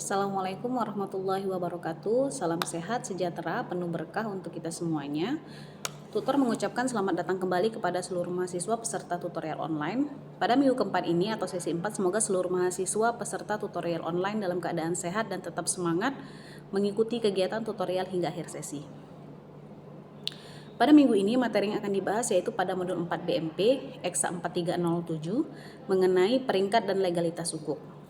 Assalamualaikum warahmatullahi wabarakatuh. Salam sehat, sejahtera, penuh berkah untuk kita semuanya. Tutor mengucapkan selamat datang kembali kepada seluruh mahasiswa peserta tutorial online. Pada minggu keempat ini atau sesi 4, semoga seluruh mahasiswa peserta tutorial online dalam keadaan sehat dan tetap semangat mengikuti kegiatan tutorial hingga akhir sesi. Pada minggu ini materi yang akan dibahas yaitu pada modul 4 BMP Eksa 4307 mengenai peringkat dan legalitas sukuk.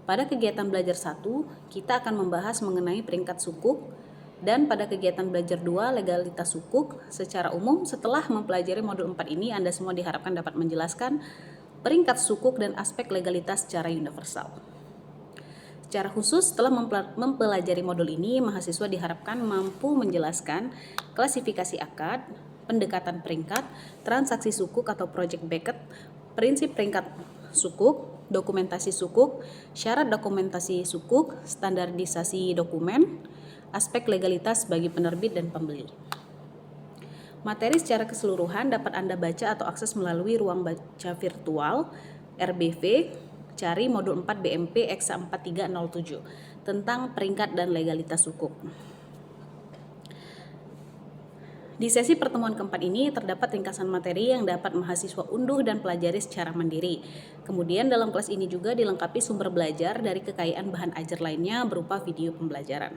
Pada kegiatan belajar 1, kita akan membahas mengenai peringkat sukuk, dan pada kegiatan belajar 2, legalitas sukuk. Secara umum, setelah mempelajari modul 4 ini, Anda semua diharapkan dapat menjelaskan peringkat sukuk dan aspek legalitas secara universal. Secara khusus, setelah mempelajari modul ini, mahasiswa diharapkan mampu menjelaskan klasifikasi akad, pendekatan peringkat, transaksi sukuk atau project basket, prinsip peringkat sukuk, dokumentasi sukuk, syarat dokumentasi sukuk, standarisasi dokumen, aspek legalitas bagi penerbit dan pembeli. Materi secara keseluruhan dapat Anda baca atau akses melalui ruang baca virtual RBV, cari modul 4 BMP Eksa 4307 tentang peringkat dan legalitas sukuk. Di sesi pertemuan keempat ini terdapat ringkasan materi yang dapat mahasiswa unduh dan pelajari secara mandiri. Kemudian dalam kelas ini juga dilengkapi sumber belajar dari kekayaan bahan ajar lainnya berupa video pembelajaran.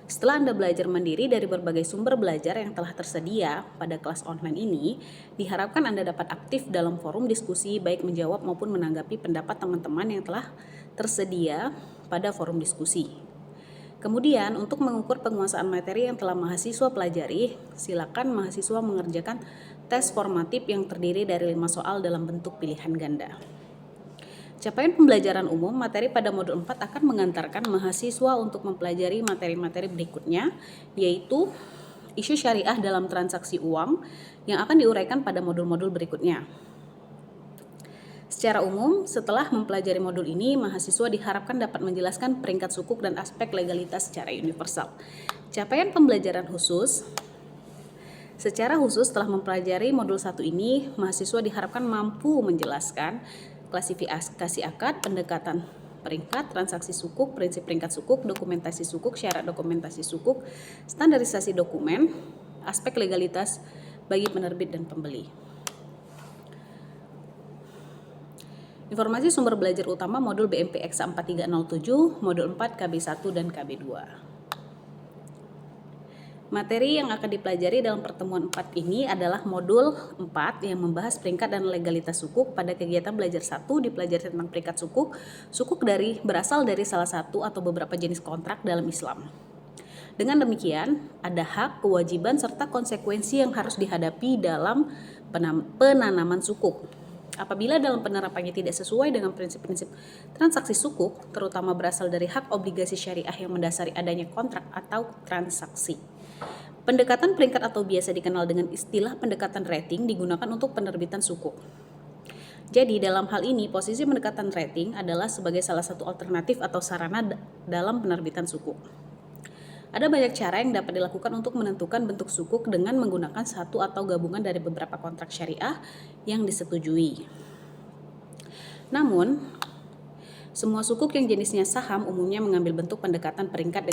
Setelah Anda belajar mandiri dari berbagai sumber belajar yang telah tersedia pada kelas online ini, diharapkan Anda dapat aktif dalam forum diskusi baik menjawab maupun menanggapi pendapat teman-teman yang telah tersedia pada forum diskusi. Kemudian, untuk mengukur penguasaan materi yang telah mahasiswa pelajari, silakan mahasiswa mengerjakan tes formatif yang terdiri dari 5 soal dalam bentuk pilihan ganda. Capaian pembelajaran umum, materi pada modul 4 akan mengantarkan mahasiswa untuk mempelajari materi-materi berikutnya, yaitu isu syariah dalam transaksi uang yang akan diuraikan pada modul-modul berikutnya. Secara umum, setelah mempelajari modul ini, mahasiswa diharapkan dapat menjelaskan peringkat sukuk dan aspek legalitas secara universal. Capaian pembelajaran khusus. Secara khusus, setelah mempelajari modul 1 ini, mahasiswa diharapkan mampu menjelaskan klasifikasi akad, pendekatan peringkat, transaksi sukuk, prinsip peringkat sukuk, dokumentasi sukuk, syarat dokumentasi sukuk, standarisasi dokumen, aspek legalitas bagi penerbit dan pembeli. Informasi sumber belajar utama modul BMP Eksa 4307, modul 4 KB1 dan KB2. Materi yang akan dipelajari dalam pertemuan 4 ini adalah modul 4 yang membahas peringkat dan legalitas sukuk. Pada kegiatan belajar 1 dipelajari tentang peringkat sukuk. Sukuk berasal dari salah satu atau beberapa jenis kontrak dalam Islam. Dengan demikian, ada hak, kewajiban, serta konsekuensi yang harus dihadapi dalam penanaman sukuk. Apabila dalam penerapannya tidak sesuai dengan prinsip-prinsip transaksi sukuk, terutama berasal dari hak obligasi syariah yang mendasari adanya kontrak atau transaksi. Pendekatan peringkat atau biasa dikenal dengan istilah pendekatan rating digunakan untuk penerbitan sukuk. Jadi dalam hal ini posisi pendekatan rating adalah sebagai salah satu alternatif atau sarana dalam penerbitan sukuk. Ada banyak cara yang dapat dilakukan untuk menentukan bentuk sukuk dengan menggunakan satu atau gabungan dari beberapa kontrak syariah yang disetujui. Namun, semua sukuk yang jenisnya saham umumnya mengambil bentuk pendekatan peringkat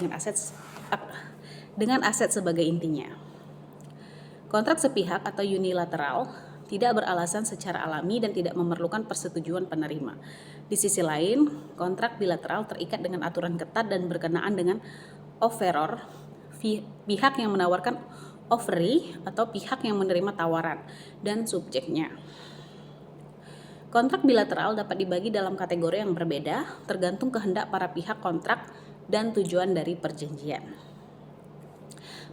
dengan aset sebagai intinya. Kontrak sepihak atau unilateral tidak beralasan secara alami dan tidak memerlukan persetujuan penerima. Di sisi lain, kontrak bilateral terikat dengan aturan ketat dan berkenaan dengan offeror, pihak yang menawarkan offeree atau pihak yang menerima tawaran, dan subjeknya. Kontrak bilateral dapat dibagi dalam kategori yang berbeda, tergantung kehendak para pihak kontrak dan tujuan dari perjanjian.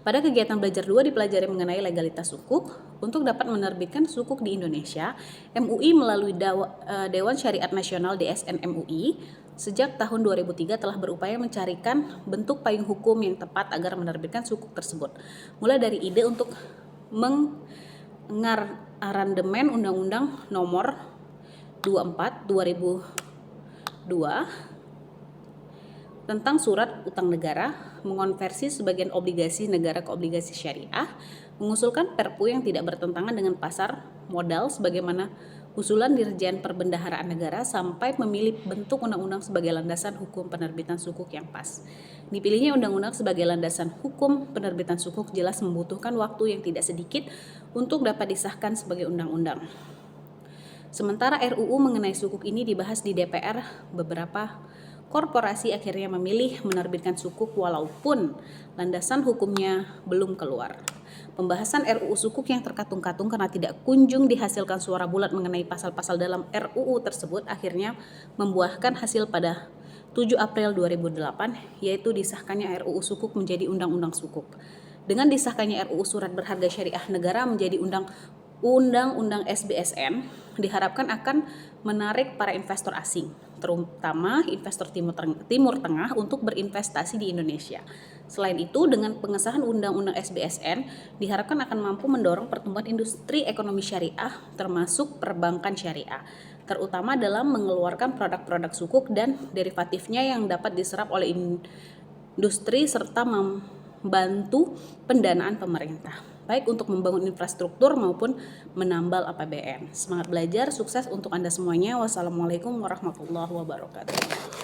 Pada kegiatan belajar 2 dipelajari mengenai legalitas sukuk. Untuk dapat menerbitkan sukuk di Indonesia, MUI melalui Dewan Syariat Nasional DSN MUI sejak tahun 2003 telah berupaya mencarikan bentuk payung hukum yang tepat agar menerbitkan sukuk tersebut. Mulai dari ide untuk mengarandemen Undang-Undang Nomor 24 2002 tentang surat utang negara, mengonversi sebagian obligasi negara ke obligasi syariah, mengusulkan Perpu yang tidak bertentangan dengan pasar modal sebagaimana usulan Dirjen Perbendaharaan Negara sampai memilih bentuk undang-undang sebagai landasan hukum penerbitan sukuk yang pas. Dipilihnya undang-undang sebagai landasan hukum penerbitan sukuk jelas membutuhkan waktu yang tidak sedikit untuk dapat disahkan sebagai undang-undang. Sementara RUU mengenai sukuk ini dibahas di DPR, beberapa korporasi akhirnya memilih menerbitkan sukuk walaupun landasan hukumnya belum keluar. Pembahasan RUU sukuk yang terkatung-katung karena tidak kunjung dihasilkan suara bulat mengenai pasal-pasal dalam RUU tersebut akhirnya membuahkan hasil pada 7 April 2008, yaitu disahkannya RUU sukuk menjadi Undang-Undang Sukuk. Dengan disahkannya RUU Surat Berharga Syariah Negara menjadi Undang-Undang SBSN, diharapkan akan menarik para investor asing, terutama investor Timur Tengah untuk berinvestasi di Indonesia. Selain itu, dengan pengesahan Undang-Undang SBSN, diharapkan akan mampu mendorong pertumbuhan industri ekonomi syariah, termasuk perbankan syariah, terutama dalam mengeluarkan produk-produk sukuk dan derivatifnya yang dapat diserap oleh industri serta membantu pendanaan pemerintah, baik untuk membangun infrastruktur maupun menambal APBN. Semangat belajar, sukses untuk Anda semuanya. Wassalamualaikum warahmatullahi wabarakatuh.